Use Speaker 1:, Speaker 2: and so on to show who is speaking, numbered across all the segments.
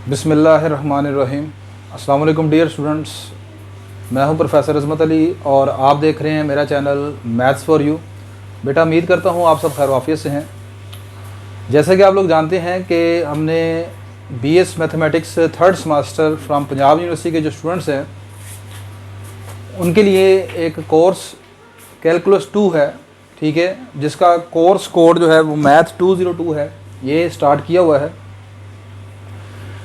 Speaker 1: बिस्मिल्लाहिर्रहमानिर्रहीम। अस्सलाम वालेकुम डियर स्टूडेंट्स, मैं हूं प्रोफेसर अज़मत अली और आप देख रहे हैं मेरा चैनल मैथ्स फॉर यू। बेटा उम्मीद करता हूं आप सब खैर वाफियत से हैं। जैसा कि आप लोग जानते हैं कि हमने BS mathematics third semester from Punjab University के जो स्टूडेंट्स हैं उनके लिए एक कोर्स कैलकुलस 2 है, ठीक है, जिसका कोर्स कोड जो है वो मैथ 202 है, ये स्टार्ट किया हुआ है।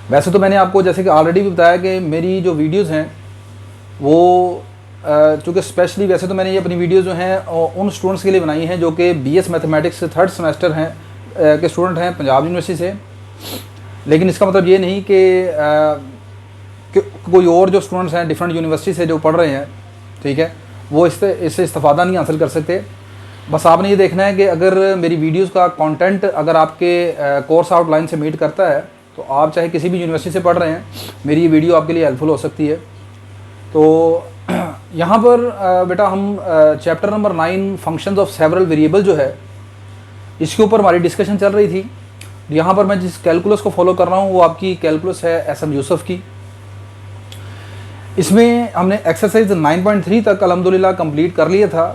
Speaker 1: वैसे तो मैंने आपको जैसे कि ऑलरेडी भी बताया कि मेरी जो वीडियोस हैं वो चूँकि स्पेशली वैसे तो मैंने ये अपनी वीडियोस जो हैं उन स्टूडेंट्स के लिए बनाई हैं जो कि बीएस मैथमेटिक्स थर्ड सेमेस्टर हैं के स्टूडेंट हैं पंजाब यूनिवर्सिटी से। लेकिन इसका मतलब ये नहीं कि कोई और जो स्टूडेंट्स हैं डिफरेंट यूनिवर्सिटी से जो पढ़ रहे हैं, ठीक है, वो इससे इस्तेफ़ादा नहीं हासिल कर सकते। बस आपने ये देखना है कि अगर मेरी वीडियोस का कंटेंट अगर आपके कोर्स आउटलाइन से मीट करता है तो आप चाहे किसी भी यूनिवर्सिटी से पढ़ रहे हैं, मेरी ये वीडियो आपके लिए हेल्पफुल हो सकती है। तो यहाँ पर बेटा हम chapter number 9 functions of several variable जो है इसके ऊपर हमारी डिस्कशन चल रही थी। यहाँ पर मैं जिस कैलकुलस को फॉलो कर रहा हूँ वो आपकी कैलकुलस है एस.एम. यूसुफ की। इसमें हमने एक्सरसाइज 9.3 तक अल्हम्दुलिल्लाह कंप्लीट कर लिया था।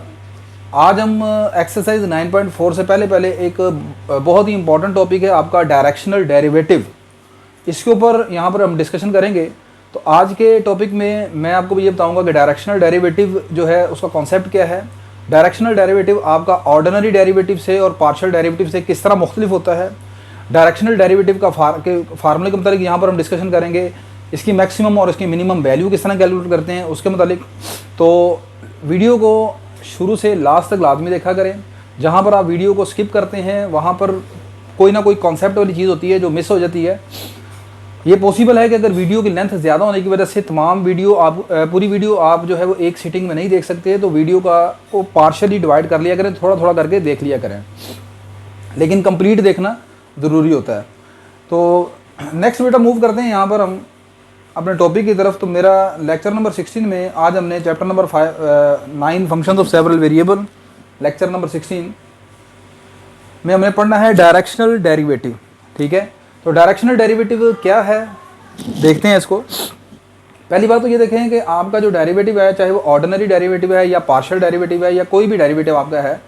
Speaker 1: आज हम एक्सरसाइज 9.4 से पहले एक बहुत ही इंपॉर्टेंट टॉपिक है आपका डायरेक्शनल डेरिवेटिव, इसके ऊपर यहाँ पर हम डिस्कशन करेंगे। तो आज के टॉपिक में मैं आपको ये बताऊंगा कि डायरेक्शनल डेरिवेटिव जो है उसका कॉन्सेप्ट क्या है, डायरेक्शनल डेरिवेटिव आपका ऑर्डिनरी डेरिवेटिव से और पार्शियल डेरिवेटिव से किस तरह मुख्तलिफ होता है, डायरेक्शनल डेरिवेटिव का फार्मूले के मतलब यहाँ पर हम डिस्कशन करेंगे, इसकी मैक्सिमम और इसकी मिनिमम वैल्यू किस तरह कैलकुलेट करते हैं उसके मतलब। तो वीडियो को शुरू से लास्ट तक लाजमी देखा करें। जहाँ पर आप वीडियो को स्किप करते हैं वहाँ पर कोई ना कोई कॉन्सेप्ट वाली चीज़ होती है जो मिस हो जाती है। ये पॉसिबल है कि अगर वीडियो की लेंथ ज़्यादा होने की वजह से तमाम वीडियो आप पूरी वीडियो आप जो है वो एक सीटिंग में नहीं देख सकते, तो वीडियो को पार्शली डिवाइड कर लिया करें, थोड़ा थोड़ा करके देख लिया करें, लेकिन कंप्लीट देखना ज़रूरी होता है। तो नेक्स्ट बेटा मूव करते हैं यहाँ पर हम अपने टॉपिक की तरफ। तो मेरा लेक्चर नंबर 16 में आज हमने chapter number 9 functions of several variable, lecture number 16 में हमने पढ़ना है डायरेक्शनल डेरिवेटिव, ठीक है। तो डायरेक्शनल डेरिवेटिव क्या है देखते हैं इसको। पहली बात तो ये देखें कि आपका जो डेरिवेटिव है चाहे वो ऑर्डिनरी डेरिवेटिव है या पार्शियल डेरिवेटिव है या कोई भी डेरिवेटिव आपका है,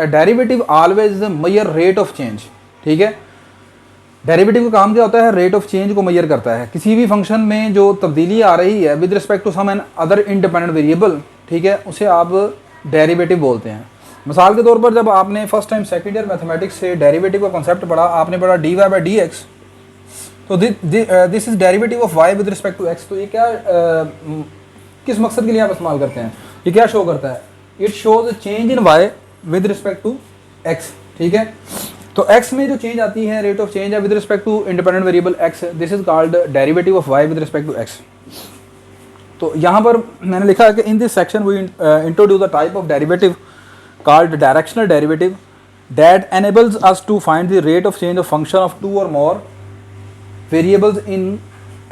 Speaker 1: derivative always major rate of change, ठीक है। डेरिवेटिव का काम क्या होता है, रेट ऑफ चेंज को मेजर करता है। किसी भी फंक्शन में जो तब्दीली आ रही है with respect to some another independent variable, ठीक है, उसे आप डेरिवेटिव बोलते हैं। मिसाल के तौर पर जब आपने first time second year mathematics से डेरिवेटिव का कॉन्सेप्ट पढ़ा, आपने पढ़ा dy/dx, तो this is derivative of y with respect to x। तो ये क्या किस मकसद के लिए आप इस्तेमाल करते हैं, ये क्या शो करता है, it shows change in y with respect to x, ठीक है। तो x में जो चेंज आती है, रेट ऑफ चेंज है with respect to independent variable x, this is called derivative of y with respect to x। तो यहाँ पर मैंने लिखा है कि in this section we introduce the type of derivative called directional derivative that enables us to find the rate of change of function of two or more variables in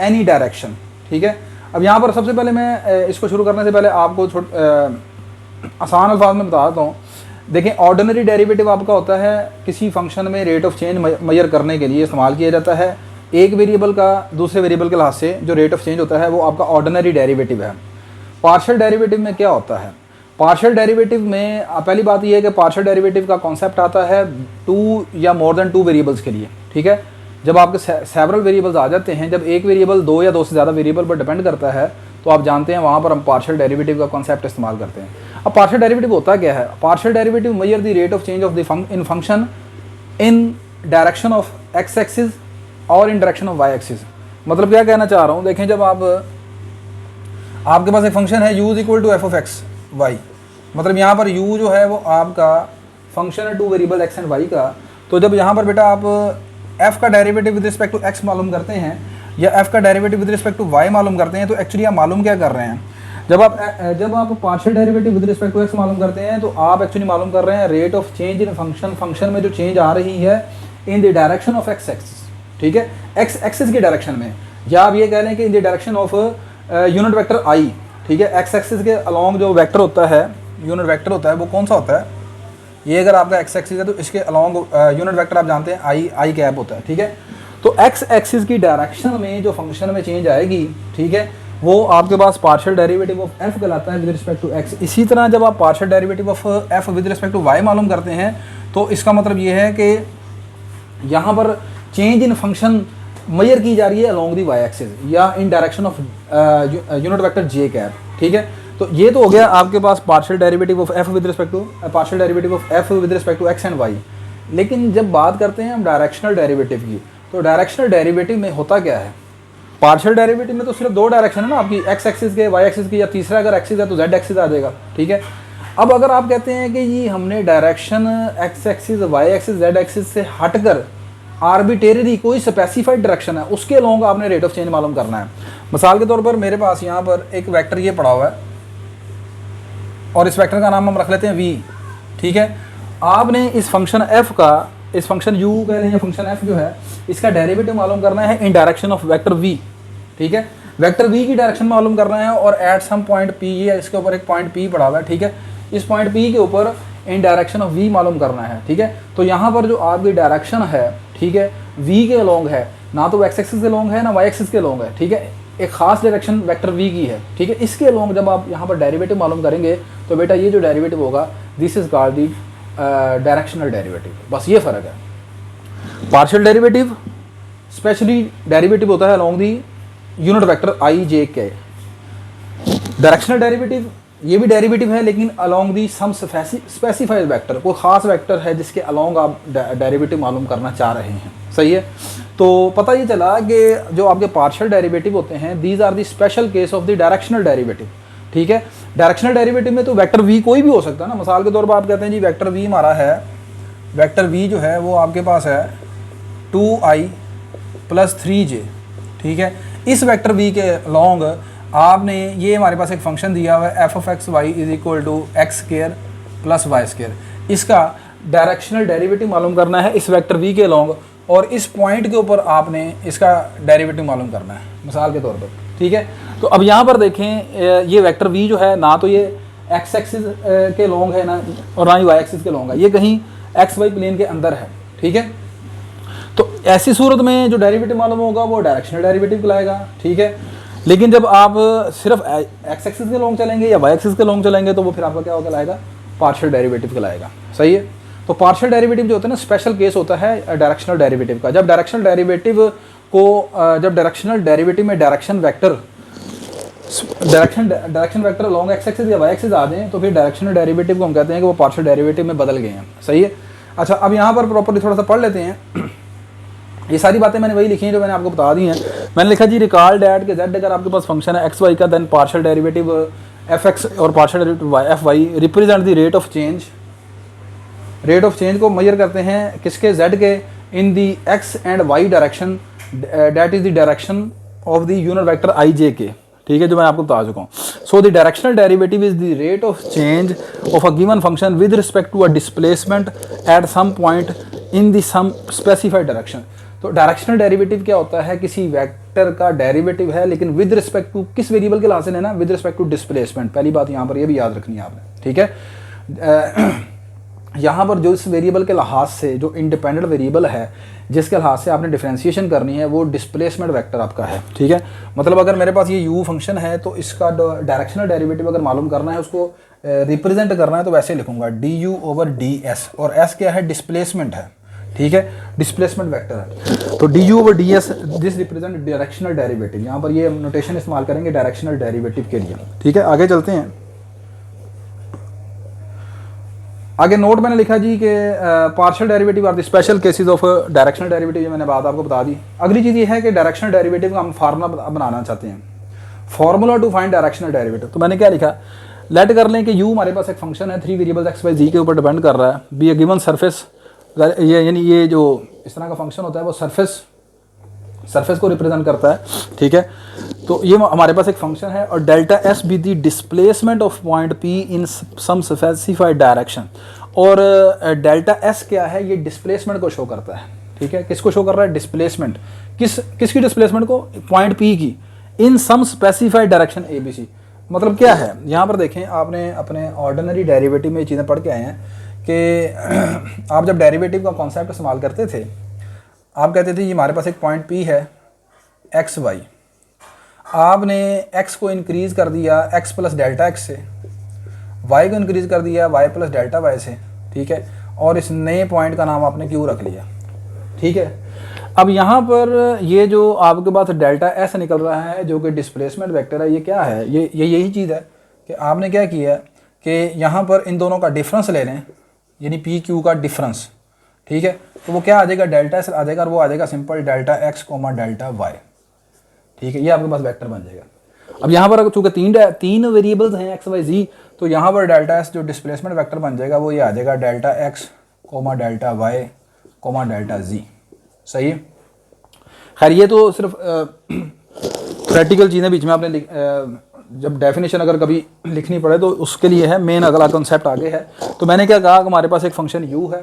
Speaker 1: any direction, ठीक है। अब यहाँ पर सबसे पहले मैं इसको शुरू करने से पहले आपको आसान अल्फाज में बता देता हूँ। देखें, ऑर्डिनरी डेरिवेटिव आपका होता है किसी फंक्शन में रेट ऑफ चेंज मेजर करने के लिए इस्तेमाल किया जाता है। एक वेरिएबल का दूसरे वेरिएबल के लिहाज से जो रेट ऑफ चेंज होता है वो आपका ऑर्डिनरी डेरिवेटिव है। पार्शियल डेरिवेटिव में क्या होता है, पार्शियल डेरिवेटिव में पहली बात यह है कि पार्शियल डेरिवेटिव का कॉन्सेप्ट आता है 2 या मोर देन 2 वेरिएबल्स के लिए, ठीक है। जब आपके सेवरल वेरिएबल्स आ जाते हैं, जब एक वेरिएबल 2 या 2 से ज़्यादा वेरिएबल पर डिपेंड करता है, तो आप जानते हैं वहाँ पर हम पार्शियल डेरिवेटिव का कॉन्सेप्ट इस्तेमाल करते हैं। अब पार्शियल डेरिवेटिव होता क्या है, partial derivative measure the rate of change of the in function in direction of x axis और in direction of y axis. मतलब क्या कहना चाह रहा हूँ, देखें, जब आपके पास एक फंक्शन है u इक्वल टू f(x)y, मतलब यहाँ पर u जो है वो आपका फंक्शन है 2 वेरिएबल x एंड y का। तो जब यहाँ पर बेटा आप f का derivative with respect to x मालूम करते हैं या f का derivative with respect to y मालूम करते हैं, तो एक्चुअली आप मालूम क्या कर रहे हैं, जब आप partial derivative with respect to x मालूम करते हैं तो आप एक्चुअली मालूम कर रहे हैं rate of change in function में जो चेंज आ रही है इन the direction of x axis, ठीक है, x एक्सिस की डायरेक्शन में, या आप ये कह रहे हैं कि इन the direction of unit vector i, ठीक है। x एक्सिस के अलॉन्ग जो वेक्टर होता है, यूनिट वेक्टर होता है, वो कौन सा होता है, ये अगर आपका x एक्सिस है तो इसके अलॉन्ग यूनिट वेक्टर आप जानते हैं आई कैप होता है, ठीक है। तो एक्स एक्सिस की डायरेक्शन में जो फंक्शन में चेंज आएगी, ठीक है, वो आपके पास पार्शियल डेरिवेटिव ऑफ एफ कहलाता है विद रिस्पेक्ट टू एक्स। इसी तरह जब आप partial derivative of f with respect to y मालूम करते हैं तो इसका मतलब ये है कि यहाँ पर चेंज इन फंक्शन मेजर की जा रही है अलोंग दी वाई एक्सिस या in direction of unit vector j cap, ठीक है। तो ये तो हो गया आपके पास partial derivative of f with respect to partial derivative of f with respect to x and y. लेकिन जब बात करते हैं हम डायरेक्शनल डेरिवेटिव की, तो डायरेक्शनल डेरिवेटिव में होता क्या है, पार्शियल डेरिवेटिव में तो सिर्फ दो डायरेक्शन है ना आपकी, एक्स एक्सिस के, वाई एक्सिस की, या तीसरा अगर एक्सिस है तो जेड एक्सिस आ जाएगा, ठीक है। अब अगर आप कहते हैं कि ये हमने direction x axis, y axis, z axis से हटकर आर्बिटेररी कोई स्पेसिफाइड डायरेक्शन है उसके अलोंग आपने रेट ऑफ चेंज मालूम करना है। मिसाल के तौर पर मेरे पास यहाँ पर एक वेक्टर ये पड़ा हुआ है और इस वेक्टर का नाम हम रख लेते हैं v, ठीक है। आपने इस फंक्शन f का, इस फंक्शन u कह लें या फंक्शन f जो है, इसका डेरिवेटिव मालूम करना है इन डायरेक्शन ऑफ वेक्टर v, ठीक है। वेक्टर v की डायरेक्शन मालूम करना है और एट सम पॉइंट p, ये इसके ऊपर एक पॉइंट p पड़ा हुआ है, ठीक है। इस पॉइंट p के ऊपर इन डायरेक्शन ऑफ v मालूम करना है, ठीक है। तो यहाँ पर जो आपकी डायरेक्शन है, ठीक है, v के अलोंग है, ना तो x एक्सिस के अलोंग है ना y एक्सिस के अलोंग है, ठीक है। एक खास डायरेक्शन वेक्टर v की है, ठीक है। इसके अलोंग जब आप यहाँ पर डेरिवेटिव मालूम करेंगे तो बेटा ये जो डेरिवेटिव होगा this is called the directional derivative, बस ये फ़र्क है। पार्शियल डेरिवेटिव स्पेशली डेरिवेटिव होता है along the unit vector i j k। Directional derivative ये भी डेरिवेटिव है लेकिन along the some specified vector, कोई खास वेक्टर है जिसके अलोंग आप डेरिवेटिव मालूम करना चाह रहे हैं, सही है। तो पता ये चला कि जो आपके पार्शियल डेरिवेटिव होते हैं these are the special case of the directional derivative, ठीक है। डायरेक्शनल डेरिवेटिव में तो वेक्टर v कोई भी हो सकता है ना। मिसाल के तौर पर आप कहते हैं जी वेक्टर v हमारा है, वेक्टर v जो है वो आपके पास है 2i + 3j, ठीक है। इस वेक्टर v के अलोंग आपने ये हमारे पास एक फंक्शन दिया हुआ है f(x(y) = x² + y²। इसका डायरेक्शनल डेरिवेटिव मालूम करना है इस वेक्टर v के अलोंग और इस पॉइंट के ऊपर आपने इसका डेरिवेटिव मालूम करना है मिसाल के तौर पर, ठीक है। तो अब यहाँ पर देखें ये वेक्टर v जो है ना तो ये x एक्सिस के अलोंग है ना और ना ही y एक्सिस के अलोंग है, ये कहीं xy प्लेन के अंदर है, ठीक है। तो ऐसी सूरत में जो डेरिवेटिव मालूम होगा वो डायरेक्शनल डेरिवेटिव कहलाएगा, ठीक है। लेकिन जब आप सिर्फ x एक्सिस के अलोंग चलेंगे या y एक्सिस के अलोंग चलेंगे तो वो फिर आपका क्या कहलाएगा, पार्शियल डेरिवेटिव कहलाएगा, सही है। तो पार्शियल डेरिवेटिव जो होता है ना स्पेशल केस होता है डायरेक्शनल डेरिवेटिव का। जब डायरेक्शनल डेरिवेटिव को जब डायरेक्शनल डेरिवेटिव में direction vector along x axis या y एक्सिस आ जाएं तो फिर डायरेक्शनल डेरिवेटिव को हम कहते हैं कि वो पार्शियल डेरिवेटिव में बदल गए हैं, सही है। अच्छा, अब यहाँ पर प्रॉपर्ली थोड़ा सा पढ़ लेते हैं। ये सारी बातें मैंने वही लिखी हैं जो मैंने आपको बता दी हैं। मैंने लिखा जी रिकॉल डैट के z अगर आपके पास फंक्शन है एक्स वाई का, then partial derivative f x और partial derivative f y represent the rate of change. Rate of change को मेजर करते हैं किसके, z के, in the x and y direction, that is the direction of the unit vector i j k, ठीक है, जो मैं आपको बता चुका हूँ। So the directional derivative is the rate of change of a given function with respect to a displacement at some point in the some specified direction. तो directional derivative क्या होता है, किसी वेक्टर का डेरिवेटिव है लेकिन विद रिस्पेक्ट टू किस variable के लिहाज से लेना, विद रिस्पेक्ट टू डिस्प्लेसमेंट। पहली बात यहाँ पर ये भी याद रखनी है आपने, ठीक है। यहाँ पर जो इस वेरिएबल के लिहाज से जो इंडिपेंडेंट वेरिएबल है जिसके लिहाज से आपने डिफरेंशिएशन करनी है वो डिस्प्लेसमेंट वेक्टर आपका है, ठीक है। मतलब अगर मेरे पास ये u फंक्शन है तो इसका डायरेक्शनल डेरिवेटिव अगर मालूम करना है, उसको रिप्रेजेंट करना है तो वैसे लिखूंगा du/ds और s क्या है, डिस्प्लेसमेंट है, ठीक है, डिस्प्लेसमेंट वेक्टर है। तो du/ds this represent directional derivative. यहाँ पर ये नोटेशन इस्तेमाल करेंगे डायरेक्शनल डेरिवेटिव के लिए, ठीक है। आगे चलते हैं। आगे नोट मैंने लिखा जी कि partial derivative are the special cases of directional derivative, ये मैंने बात आपको बता दी। अगली चीज़ ये है कि डायरेक्शनल डेरिवेटिव का हम फार्मूला बनाना चाहते हैं, formula to find directional derivative. तो मैंने क्या लिखा, लेट कर लें कि u हमारे पास एक फंक्शन है 3 वेरिएबल्स एक्स वाई जी के ऊपर डिपेंड कर रहा है, बी ए गिवन सरफेस, ये यानी ये जो इस तरह का फंक्शन होता है वो सरफेस को रिप्रेजेंट करता है, ठीक है। तो ये हमारे पास एक फंक्शन है और delta s be the displacement of point P in some specified direction. और डेल्टा एस क्या है, ये डिस्प्लेसमेंट को शो करता है, ठीक है। किसको शो कर रहा है, डिस्प्लेसमेंट, किसकी डिस्प्लेसमेंट को, पॉइंट पी की, in some specified direction a b c. मतलब क्या है, यहाँ पर देखें, आपने अपने ऑर्डिनरी डेरिवेटिव में ये चीज़ें पढ़ के आए हैं कि आप जब डेरिवेटिव का कॉन्सेप्ट इस्तेमाल करते थे आप कहते थे ये हमारे पास एक पॉइंट P है एक्स वाई, आपने x को इंक्रीज़ कर दिया x प्लस डेल्टा एक्स से, y को इंक्रीज़ कर दिया y प्लस डेल्टा वाई से, ठीक है, और इस नए पॉइंट का नाम आपने Q रख लिया, ठीक है। अब यहाँ पर ये जो आपके पास डेल्टा S निकल रहा है जो कि डिस्प्लेसमेंट वेक्टर है, ये क्या है, ये यही चीज़ है कि आपने क्या किया कि यहाँ पर इन दोनों का डिफरेंस ले लें, यानी PQ का डिफरेंस, ठीक है। तो वो क्या आ जाएगा, डेल्टा S आ जाएगा, और वो आ जाएगा simple delta x comma delta y, ठीक है। ये आपके पास वेक्टर बन जाएगा। अब यहाँ पर चूँकि तीन वेरिएबल्स हैं x y z, तो यहाँ पर डेल्टा s जो डिस्प्लेसमेंट वेक्टर बन जाएगा वो ये आ जाएगा delta x comma delta y comma delta z, सही है। खैर ये तो सिर्फ प्रैक्टिकल चीज़ें बीच में आपने जब डेफिनेशन अगर कभी लिखनी पड़े तो उसके लिए है, मेन अगला कॉन्सेप्ट आगे है। तो मैंने क्या कहा कि हमारे पास एक फंक्शन u है,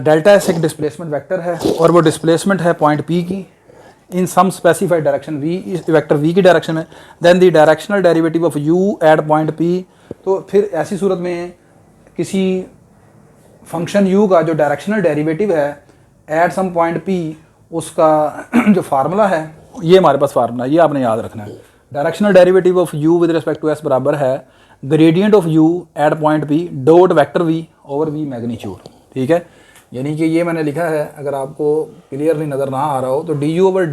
Speaker 1: डेल्टा s एक डिस्प्लेसमेंट वेक्टर है और वो डिस्प्लेसमेंट है पॉइंट P की in some specified direction v, इस वेक्टर v की डायरेक्शन में, then the directional derivative of u at point P। तो फिर ऐसी सूरत में किसी फंक्शन u का जो डायरेक्शनल डेरिवेटिव है एट सम पॉइंट P, उसका जो फार्मूला है, ये हमारे पास फार्मूला है, ये आपने याद रखना है। Directional derivative of u with respect to s बराबर है gradient of u at point P dot vector v over v magnitude, ठीक है। यानी कि ये मैंने लिखा है, अगर आपको क्लियरली नज़र ना आ रहा हो तो du over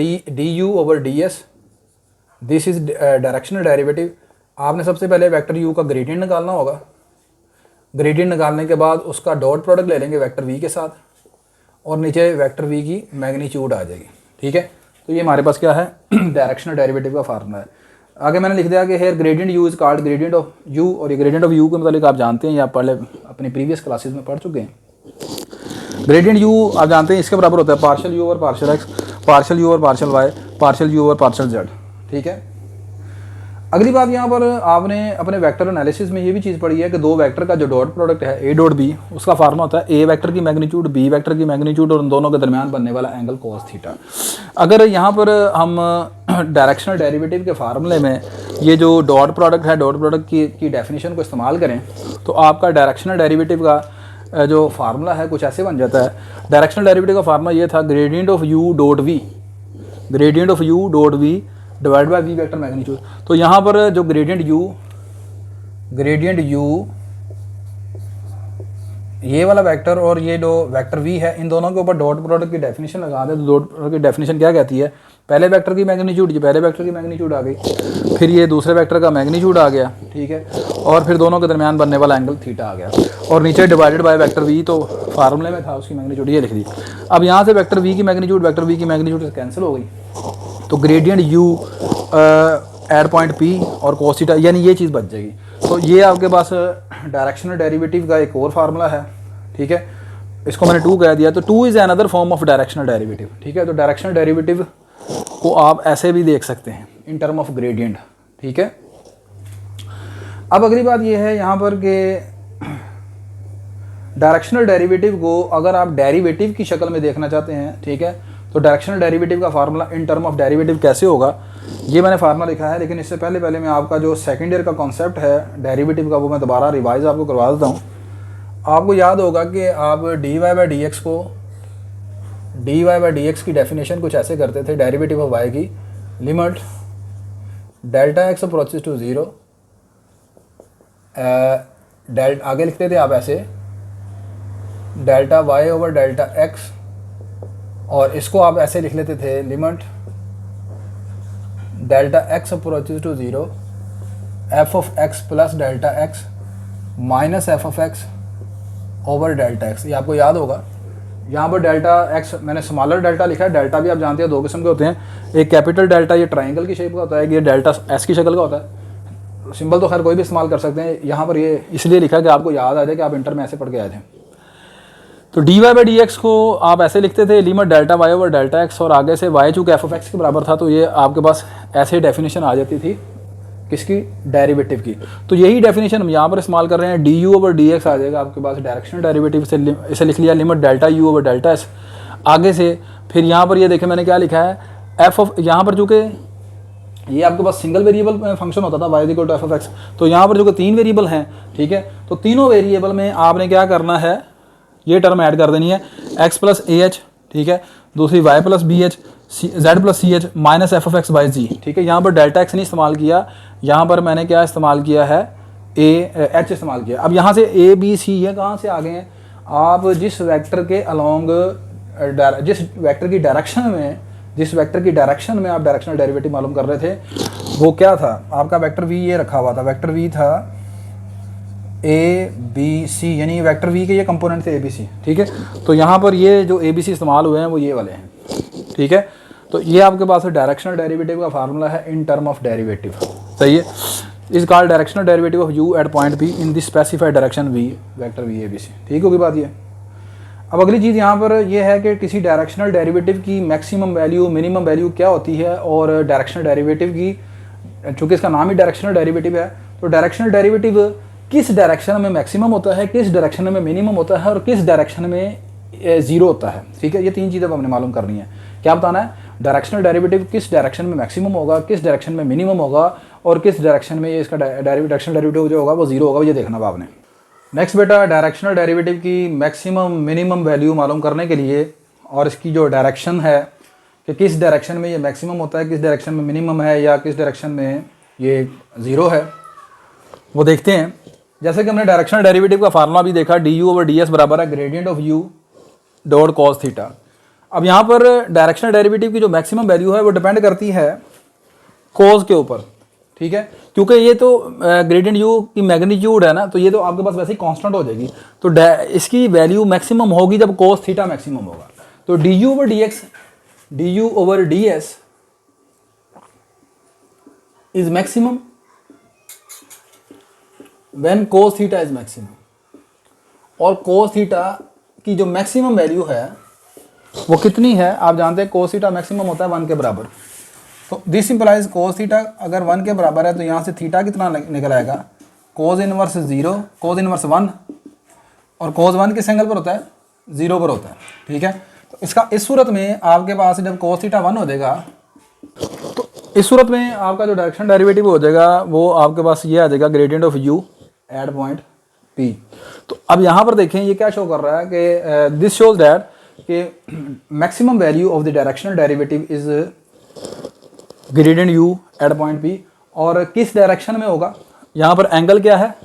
Speaker 1: ds, this is directional derivative. आपने सबसे पहले वेक्टर u का ग्रेडियंट निकालना होगा, ग्रेडियंट निकालने के बाद उसका डॉट प्रोडक्ट ले लेंगे वेक्टर v के साथ, और नीचे वेक्टर v की मैग्नीट्यूड आ जाएगी, ठीक है। तो ये हमारे पास क्या है, डायरेक्शनल डेरिवेटिव का फार्मूला है। आगे मैंने लिख दिया कि here gradient u is called gradient of u, और ये ग्रेडियंट ऑफ u के मतलब आप जानते हैं या पहले अपनी प्रीवियस क्लासेस में पढ़ चुके हैं। ग्रेडियंट u आप जानते हैं इसके बराबर होता है partial u over partial x, partial u over partial y, partial u over partial z, ठीक है। अगली बात यहाँ पर आपने अपने वेक्टर एनालिसिस में ये भी चीज़ पढ़ी है कि दो वेक्टर का जो डॉट प्रोडक्ट है a डॉट b, उसका फार्मूला होता है a वेक्टर की मैग्नीट्यूड b वेक्टर की मैग्नीट्यूड और उन दोनों के दरमियान बनने वाला एंगल कोस थीटा। अगर यहाँ पर हम डायरेक्शनल डेरिवेटिव के फार्मूले में ये जो डॉट प्रोडक्ट है, डॉट प्रोडक्ट की डेफिनेशन को इस्तेमाल करें तो आपका डायरेक्शनल डेरिवेटिव का जो फार्मूला है कुछ ऐसे बन जाता है। डायरेक्शनल डेरिवेटिव का फार्मूला ये था gradient of u dot v, gradient of u dot v divide by v vector magnitude. तो यहाँ पर जो ग्रेडियंट u ये वाला वेक्टर और ये जो वेक्टर v है, इन दोनों के ऊपर डॉट प्रोडक्ट की डेफिनेशन लगा दें तो डॉट प्रोडक्ट की डेफिनेशन क्या कहती है, पहले वेक्टर की मैग्नीट्यूड, ये पहले वेक्टर की मैग्नीट्यूड आ गई, फिर ये दूसरे वेक्टर का मैग्नीट्यूड आ गया, ठीक है, और फिर दोनों के दरमियान बनने वाला एंगल थीटा आ गया, और नीचे डिवाइडेड बाय वेक्टर v, तो फार्मूले में था उसकी मैग्नीट्यूड, ये लिख दी। अब यहाँ से वेक्टर v की मैग्नीट्यूड से कैंसिल हो गई, तो gradient u at point P और कोस थीटा, यानी ये चीज़ बच जाएगी। तो ये आपके पास डायरेक्शनल डेरिवेटिव का एक और फार्मूला है, ठीक है, इसको मैंने 2 कह दिया। तो 2 is another form of directional derivative, ठीक है। तो डायरेक्शनल डेरिवेटिव को आप ऐसे भी देख सकते हैं इन टर्म ऑफ ग्रेडियंट, ठीक है। अब अगली बात ये है यहाँ पर कि डायरेक्शनल डेरिवेटिव को अगर आप डेरिवेटिव की शक्ल में देखना चाहते हैं, ठीक है, तो डायरेक्शनल डेरिवेटिव का formula in term of derivative कैसे होगा, ये मैंने फार्मूला लिखा है। लेकिन इससे पहले मैं आपका जो सेकेंड ईयर का कॉन्सेप्ट है डेरिवेटिव का वो मैं दोबारा रिवाइज आपको करवा देता हूँ। आपको याद होगा कि आप dy बाई dx की डेफिनेशन कुछ ऐसे करते थे, डेरिवेटिव ऑफ y की limit delta x approaches to 0, आगे लिखते थे आप ऐसे delta y over delta x, और इसको आप ऐसे लिख लेते थे limit delta x approaches to 0 f of x plus delta x minus f of x over delta x। ये आपको याद होगा। यहाँ पर डेल्टा x मैंने स्मॉलर डेल्टा लिखा है, डेल्टा भी आप जानते हैं 2 किस्म के होते हैं, एक कैपिटल डेल्टा ये ट्राइंगल की शेप का होता है, ये डेल्टा s की शक्ल का होता है। सिंबल तो खैर कोई भी इस्तेमाल कर सकते हैं, यहाँ पर ये इसलिए लिखा है कि आपको याद आ जाए कि आप इंटर में ऐसे पढ़ के आए थे। तो dy बाई dx को आप ऐसे लिखते थे limit delta y over delta x, और आगे से y चूँकि f ऑफ x के बराबर था तो ये आपके पास ऐसे डेफिनेशन आ जाती थी किसकी, डेरिवेटिव की। तो यही डेफिनेशन हम यहाँ पर इस्तेमाल कर रहे हैं, du ओवर dx आ जाएगा आपके पास डायरेक्शनल डेरिवेटिव से, इसे लिख लिया limit delta u over delta s। आगे से फिर यहाँ पर ये देखें मैंने क्या लिखा है, f ऑफ, यहाँ पर चूँकि ये आपके पास सिंगल वेरिएबल फंक्शन होता था y equal to f of x, तो यहाँ पर जो 3 वेरिएबल हैं, ठीक है, तो तीनों वेरिएबल में आपने क्या करना है, ये टर्म ऐड कर देनी है x प्लस ah, ठीक है। दूसरी y plus b h z plus c h minus f of x by g, ठीक है। यहाँ पर डेल्टा एक्स नहीं इस्तेमाल किया, यहाँ पर मैंने क्या इस्तेमाल किया है, एच इस्तेमाल किया। अब यहाँ से ए बी सी ये कहाँ से आ गए हैं, आप जिस वेक्टर के अलोंग जिस वेक्टर की डायरेक्शन में आप डायरेक्शनल डेरिवेटिव मालूम कर रहे थे, वो क्या था आपका वेक्टर वी, ये रखा हुआ था वेक्टर वी था ए बी सी, यानी वेक्टर वी के ये कंपोनेंट थे ए बी सी, ठीक है। तो यहाँ पर ये जो ए बी सी इस्तेमाल हुए हैं वो ये वाले हैं, ठीक है। तो ये आपके पास डायरेक्शनल डेरिवेटिव का फार्मूला है इन टर्म ऑफ डेरिवेटिव, सही है। Is called directional derivative of u at point b in the specified direction v vector v a b c, ठीक होगी बात ये। अब अगली चीज़ यहाँ पर यह है कि किसी डायरेक्शनल डेरिवेटिव की मैक्सिमम वैल्यू मिनिमम वैल्यू क्या होती है, और डायरेक्शनल डेरिवेटिव की, चूँकि इसका नाम ही डायरेक्शनल डेरिवेटिव है, तो डायरेक्शनल डेरिवेटिव किस डायरेक्शन में मैक्सिमम होता है, किस डायरेक्शन में मिनिमम होता है, और किस डायरेक्शन में जीरो होता है, ठीक है। ये तीन चीज़ें हमने मालूम करनी है। क्या बताना है, डायरेक्शनल डेरिवेटिव किस डायरेक्शन में मैक्सिमम होगा, किस डायरेक्शन में मिनिमम होगा, और किस डायरेक्शन में ये इसका डायरेक्शनल डेरिवेटिव जो होगा वो जीरो होगा, ये देखना होगा आपने। नेक्स्ट बेटा, डायरेक्शनल डेरिवेटिव की मैक्सिमम मिनिमम वैल्यू मालूम करने के लिए, और इसकी जो डायरेक्शन है कि किस डायरेक्शन में ये मैक्सिमम होता है, किस डायरेक्शन में मिनिमम है, या किस डायरेक्शन में ये ज़ीरो है, वो देखते हैं। जैसे कि हमने डायरेक्शनल डेरिवेटिव का फार्मूला भी देखा, D u over d S बराबर है gradient of U dot cos theta. अब यहाँ पर डायरेक्शनल डेरिवेटिव की जो मैक्सिमम वैल्यू है वो डिपेंड करती है कॉज के ऊपर, ठीक है। क्योंकि ये तो ग्रेडियंट यू की मैग्नीट्यूड है ना, तो ये तो आपके पास वैसे ही कांस्टेंट हो जाएगी, तो इसकी वैल्यू मैक्सिमम होगी जब कॉस थीटा मैक्सिमम होगा। तो D u over D x, D u over d S is maximum when cos theta is maximum, और cos थीटा की जो मैक्सिमम वैल्यू है वो कितनी है, आप जानते हैं cos थीटा मैक्सिमम होता है 1 के बराबर। तो दिस इंप्लाइज cos थीटा अगर 1 के बराबर है तो यहाँ से थीटा कितना निकल आएगा, cos इनवर्स 0, cos इनवर्स 1, और cos 1 किस एंगल पर होता है, 0 पर होता है, ठीक है। तो इसका इस सूरत में आपके पास जब cos थीटा 1 हो जाएगा, तो इस सूरत में आपका जो डायरेक्शन डेरिवेटिव हो जाएगा वो आपके पास ये आ जाएगा gradient of u at point p. तो अब यहाँ पर देखें ये क्या शो कर रहा है कि दिस शोज दैट कि maximum value of the directional derivative is gradient u at point p, और किस डायरेक्शन में होगा, यहाँ पर एंगल क्या है,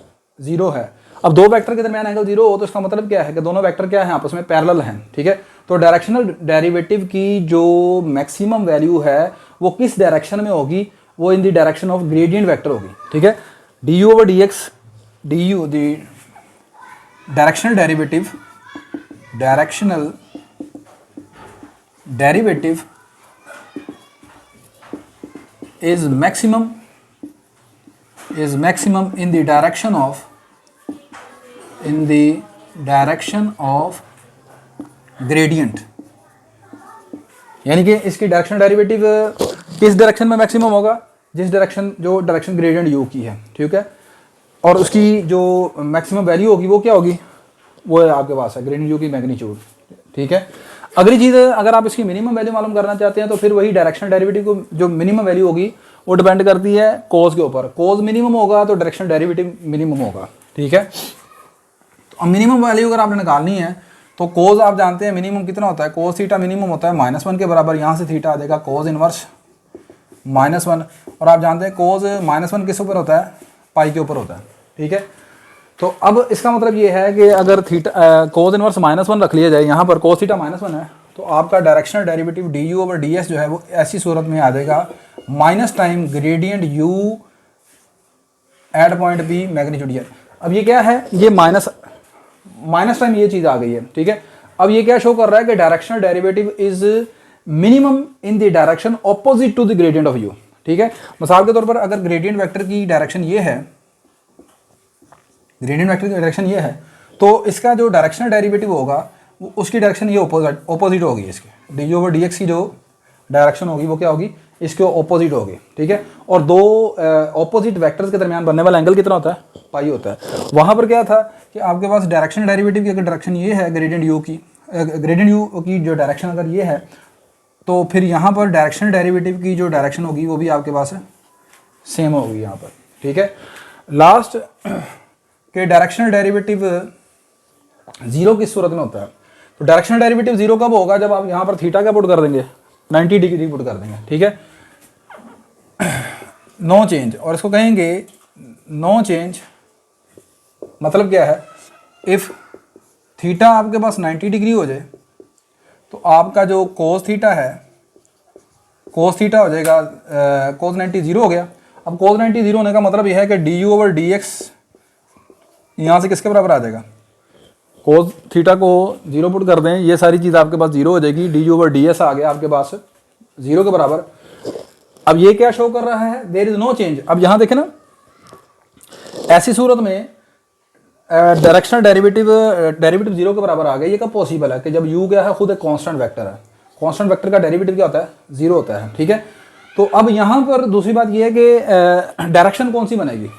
Speaker 1: 0 है। अब दो वेक्टर के दरमियान एंगल 0 हो तो इसका मतलब क्या है कि दोनों वेक्टर क्या है, आपस में पैरेलल हैं, ठीक है। तो डायरेक्शनल डेरिवेटिव की जो मैक्सिमम वैल्यू है वो किस डायरेक्शन में होगी, वो इन the direction of gradient vector होगी, ठीक है। D u over D x, D you the directional derivative is maximum in the direction of gradient, यानी कि इसकी डायरेक्शनल डेरिवेटिव किस डायरेक्शन में मैक्सिमम होगा, जिस डायरेक्शन जो डायरेक्शन ग्रेडियंट यू की है, ठीक है। और उसकी जो मैक्सिमम वैल्यू होगी वो क्या होगी, वो आपके पास है ग्रेडियंट यू की मैग्नीट्यूड, ठीक है। अगली चीज़, अगर आप इसकी मिनिमम वैल्यू मालूम करना चाहते हैं तो फिर वही डायरेक्शनल डेरिवेटिव को जो मिनिमम वैल्यू होगी वो डिपेंड करती है कोज के ऊपर। कोज मिनिमम होगा तो डायरेक्शनल डेरिवेटिव मिनिमम होगा, ठीक है। तो मिनिमम वैल्यू अगर आपने निकालनी है तो कोज आप जानते हैं मिनिमम कितना होता है, कोज थीटा मिनिमम होता है -1 के बराबर, यहाँ से थीटा आ जाएगा कोज इनवर्स -1, और आप जानते हैं कोज -1 किस ऊपर होता है, पाई के ऊपर होता है, ठीक है। तो अब इसका मतलब ये है कि अगर थीटा कोज इनवर्स -1 रख लिया जाए, यहाँ पर कोज थीटा -1 है, तो आपका directional derivative d u over d s जो है वो ऐसी सूरत में आ जाएगा minus time gradient u at point b magnitude. अब ये क्या है, ये माइनस टाइम ये चीज़ आ गई है, ठीक है। अब ये क्या शो कर रहा है कि directional derivative is minimum in the direction opposite to the gradient of u, ठीक है। मिसाल के तौर पर अगर ग्रेडियंट वेक्टर की डायरेक्शन ये है, ग्रेडियंट वेक्टर की डायरेक्शन ये है, तो इसका जो डायरेक्शनल डेरिवेटिव होगा उसकी डायरेक्शन ये ऑपोजिट होगी, इसके डी ओवर डी एक्स की जो डायरेक्शन होगी वो क्या होगी, इसके ऑपोजिट होगी, ठीक है। और दो ऑपोजिट वेक्टर्स के दरमियान बनने वाला एंगल कितना होता है, पाई होता है। वहाँ पर क्या था कि आपके पास डायरेक्शनल डेरिवेटिव की अगर डायरेक्शन ये है ग्रेडियंट यू की जो डायरेक्शन अगर ये है, तो फिर यहाँ पर डायरेक्शनल डेरिवेटिव की जो डायरेक्शन होगी वो भी आपके पास सेम होगी यहाँ पर, ठीक है। लास्ट के डायरेक्शनल डेरिवेटिव 0 किस सूरत में होता है, तो डायरेक्शनल डेरिवेटिव जीरो कब होगा, जब आप यहाँ पर थीटा क्या पुट कर देंगे, 90 डिग्री पुट कर देंगे, ठीक है, नो चेंज। और इसको कहेंगे नो चेंज, मतलब क्या है, इफ़ थीटा आपके पास 90 डिग्री हो जाए तो आपका जो कोस थीटा है, कोस थीटा हो जाएगा कोस 90 जीरो हो गया। अब कोस 90 जीरो होने का मतलब यह है कि D u over D x यहाँ से किसके बराबर आ जाएगा, कोस थीटा को जीरो पुट कर दें, ये सारी चीज़ आपके पास जीरो हो जाएगी, d u over d s आ गया आपके पास जीरो के बराबर। अब ये क्या शो कर रहा है, देयर इज नो चेंज। अब यहाँ देखें ना, ऐसी सूरत में डायरेक्शनल डेरिवेटिव जीरो के बराबर आ गया। ये कब पॉसिबल है कि जब u क्या है खुद एक कांस्टेंट वेक्टर है, कांस्टेंट वेक्टर का डेरिवेटिव क्या होता है, जीरो होता है, ठीक है। तो अब यहाँ पर दूसरी बात ये है कि डायरेक्शन कौन सी बनेगी,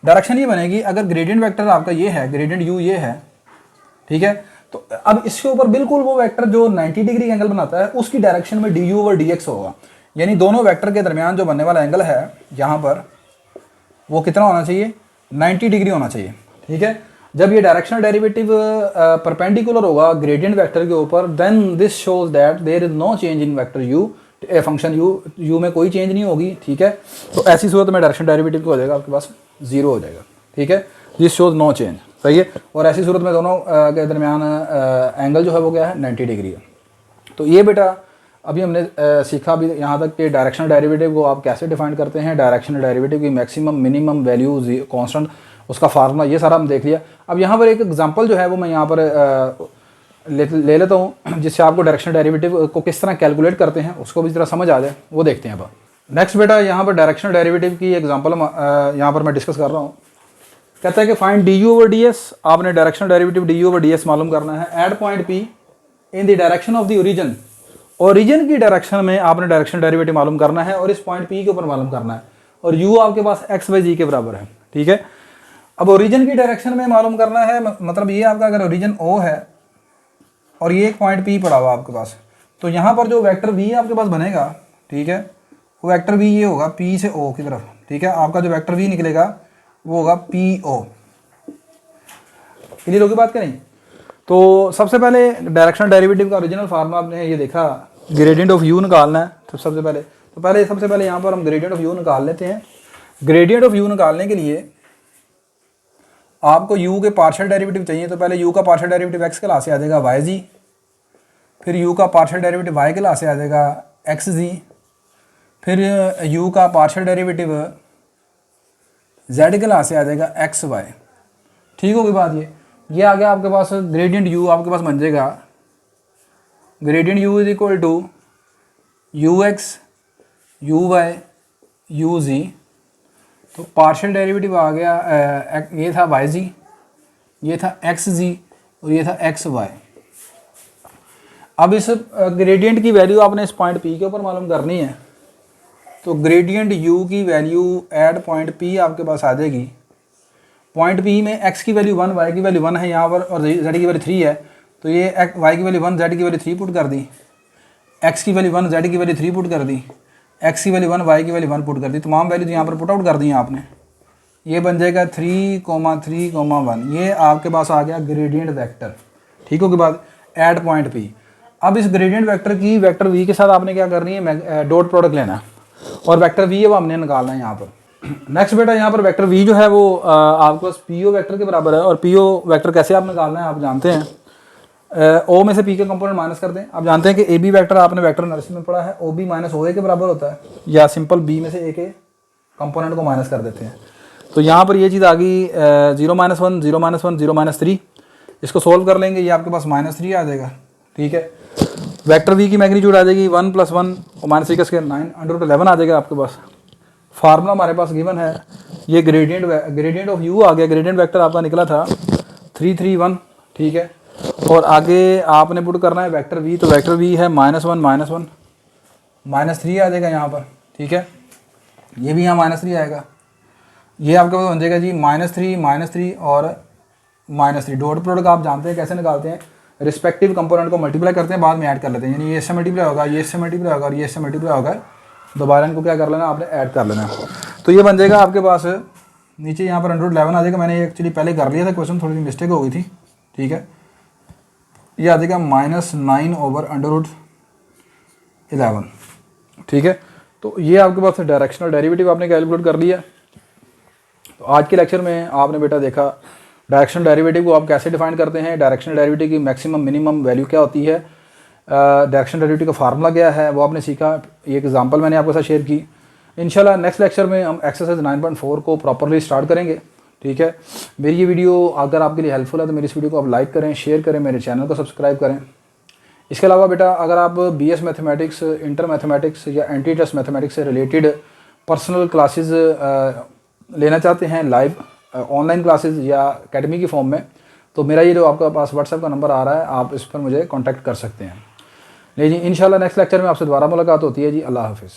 Speaker 1: डायरेक्शन ये बनेगी अगर ग्रेडियंट वेक्टर आपका ये है, ग्रेडियंट u ये है, ठीक है, तो अब इसके ऊपर बिल्कुल वो वेक्टर जो 90 डिग्री एंगल बनाता है उसकी डायरेक्शन में D u over D x होगा, यानी दोनों वेक्टर के दरमियान जो बनने वाला एंगल है यहाँ पर वो कितना होना चाहिए, 90 डिग्री होना चाहिए, ठीक है। जब ये डायरेक्शनल डेरिवेटिव परपेंडिकुलर होगा ग्रेडियंट वेक्टर के ऊपर, then this shows that there is no change in vector u, function u में कोई चेंज नहीं होगी, ठीक है। तो ऐसी सूरत में डायरेक्शनल डेरिवेटिव हो जाएगा आपके पास जीरो हो जाएगा, ठीक है, दिस शोज नो चेंज, सही है। और ऐसी सूरत में दोनों के दरमियान एंगल जो है वो क्या है, 90 डिग्री है। तो ये बेटा अभी हमने सीखा भी यहाँ तक कि डायरेक्शनल डेरिवेटिव को आप कैसे डिफाइन करते हैं, डायरेक्शनल डेरिवेटिव की मैक्सिमम मिनिमम वैल्यू कांस्टेंट, उसका फार्मूला, ये सारा हम देख लिया। अब यहाँ पर एक एग्जांपल जो है वो मैं यहाँ पर ले लेता हूँ, जिससे आपको डायरेक्शनल डेरिवेटिव को किस तरह कैलकुलेट करते हैं उसको भी जरा समझ आ जाए, वो देखते हैं अब। नेक्स्ट बेटा यहाँ पर डायरेक्शनल डेरिवेटिव की एग्जांपल यहाँ पर मैं डिस्कस कर रहा हूँ। कहता है कि find d u over d s, आपने directional derivative d u over d s मालूम करना है at point P in the direction of the origin, origin की डायरेक्शन में आपने डायरेक्शनल डेरिवेटिव मालूम करना है और इस पॉइंट पी के ऊपर मालूम करना है, और यू आपके पास एक्स बाई जी के बराबर है, ठीक है। अब ओरिजिन की डायरेक्शन में मालूम करना है, मतलब ये आपका अगर ओरिजिन ओ है और ये एक पॉइंट पी पड़ा हुआ आपके पास, तो यहाँ पर जो वेक्टर वी आपके पास बनेगा, ठीक है, वो वेक्टर वी ये होगा पी से ओ की तरफ, ठीक है। आपका जो वेक्टर वी निकलेगा वो होगा पी ओ, क्लियर होगी बात करें। तो सबसे पहले डायरेक्शनल डेरिवेटिव का ओरिजिनल फार्मूला आपने ये देखा, ग्रेडियंट ऑफ यू निकालना है। तो सबसे पहले यहाँ पर हम ग्रेडियंट ऑफ यू निकाल लेते हैं। ग्रेडियंट ऑफ यू निकालने के लिए आपको u के पार्शियल डेरिवेटिव चाहिए, तो पहले u का पार्शियल डेरिवेटिव x के ला से आ जाएगा वाई जी, फिर u का पार्शियल डेरिवेटिव y के ला से आ जाएगा एक्स जी, फिर u का पार्शियल डेरिवेटिव z के ला से आ जाएगा एक्स वाई, ठीक होगी बात। ये आ गया आपके पास ग्रेडियंट u, आपके पास बन जाएगा gradient u is equal to u x u y u z. तो पार्शियल डेरिवेटिव आ गया, ये था वाई जी, ये था एक्स जी और ये था एक्स वाई। अब इस ग्रेडियंट की वैल्यू आपने इस पॉइंट पी के ऊपर मालूम करनी है, तो ग्रेडियंट यू की वैल्यू एट पॉइंट पी आपके पास आ जाएगी। पॉइंट पी में एक्स की वैल्यू 1, वाई की वैल्यू 1 है यहाँ पर, और जेड की वैल्यू 3 है, तो ये वाई की वैल्यू 1, जेड की वैल्यू 3 पुट कर दी, एक्स की वैल्यू 1, जेड की वैल्यू 3 पुट कर दी, एक्स की वैल्यू 1, वाई की वैल्यू 1 पुट कर दी, तमाम वैल्यूज यहाँ पर पुट आउट कर दी हैं आपने। ये बन जाएगा 3,3,1, ये आपके पास आ गया ग्रेडियंट वेक्टर, ठीक हो के बाद एट पॉइंट पी। अब इस ग्रेडियंट वेक्टर की वेक्टर वी के साथ आपने क्या करनी है, डॉट प्रोडक्ट लेना है, और वेक्टर वी है वो हमने निकालना है यहाँ पर। नेक्स्ट बेटा यहाँ पर वेक्टर वी जो है वो आपके पास पी ओ वैक्टर के बराबर है, और पी ओ वैक्टर कैसे आप निकालना है आप जानते हैं, ओ में से पी का कंपोनेंट माइनस कर दें। आप जानते हैं कि ए बी वैक्टर आपने वैक्टर एनालिसिस में पढ़ा है, ओ बी माइनस ओ ए के बराबर होता है, या सिंपल बी में से ए के कंपोनेंट को माइनस कर देते हैं। तो यहाँ पर ये चीज़ आ गई 0-1, 0-1, 0-3। इसको सोल्व कर लेंगे, ये आपके पास -3 आ जाएगा, ठीक है। वेक्टर वी की मैग्नीट्यूड आ जाएगी 1 + 1 और -3 का स्क्वायर 9/11 आ जाएगा आपके पास। फार्मूला हमारे पास गिवन है, ये ग्रेडियंट ऑफ यू आ गया, ग्रेडियंट वेक्टर आपका निकला था 331, ठीक है। और आगे आपने पुट करना है वेक्टर वी, तो वेक्टर वी है -1 -1 -3 आ जाएगा यहाँ पर, ठीक है। ये भी यहाँ -3 आएगा, ये आपके पास बन जाएगा जी -3 और -3। डॉट प्रोडक्ट आप जानते हैं कैसे निकालते हैं, रिस्पेक्टिव कंपोनेंट को मल्टीप्लाई करते हैं, बाद में ऐड कर लेते हैं, यानी ये इससे मल्टीप्लाई होगा, ये इससे मल्टीप्लाई होगा और ये इससे मल्टीप्लाई होगा, दोबारा इनको क्या कर लेना आपने, ऐड कर लेना। तो ये बन जाएगा आपके पास नीचे यहाँ पर 111 आ जाएगा। मैंने ये एक्चुअली पहले कर लिया था क्वेश्चन, थोड़ी सी मिस्टेक हो गई थी, ठीक है। ये आ जाएगा -9/√11। ठीक है, तो ये आपके पास डायरेक्शनल डेरिवेटिव आपने कैलकुलेट कर लिया। तो आज के लेक्चर में आपने बेटा देखा डायरेक्शनल डेरिवेटिव को आप कैसे डिफाइन करते हैं, डायरेक्शनल डेरिवेटिव की मैक्सिमम मिनिमम वैल्यू क्या होती है, डायरेक्शनल डेरिवेटिव का फार्मूला क्या है वो आपने सीखा। ये एक एग्जांपल मैंने आपके साथ शेयर की। इंशाल्लाह नेक्स्ट लेक्चर में हम एक्सरसाइज 9.4 को प्रॉपरली स्टार्ट करेंगे। ठीक है, मेरी ये वीडियो अगर आपके लिए हेल्पफुल है तो मेरी इस वीडियो को आप लाइक करें, शेयर करें, मेरे चैनल को सब्सक्राइब करें। इसके अलावा बेटा अगर आप BS मैथमेटिक्स, इंटर मैथमेटिक्स या एंटी ट्रस्ट मैथमेटिक्स से रिलेटेड पर्सनल क्लासेस लेना चाहते हैं, लाइव ऑनलाइन क्लासेस या अकेडमी की फॉर्म में, तो मेरा ये जो आपका पास व्हाट्सएप का नंबर आ रहा है आप इस पर मुझे कॉन्टैक्ट कर सकते हैं। नहीं जी, इंशाल्लाह नेक्स्ट लेक्चर में आपसे दोबारा मुलाकात होती है जी। अल्लाह हाफिज़।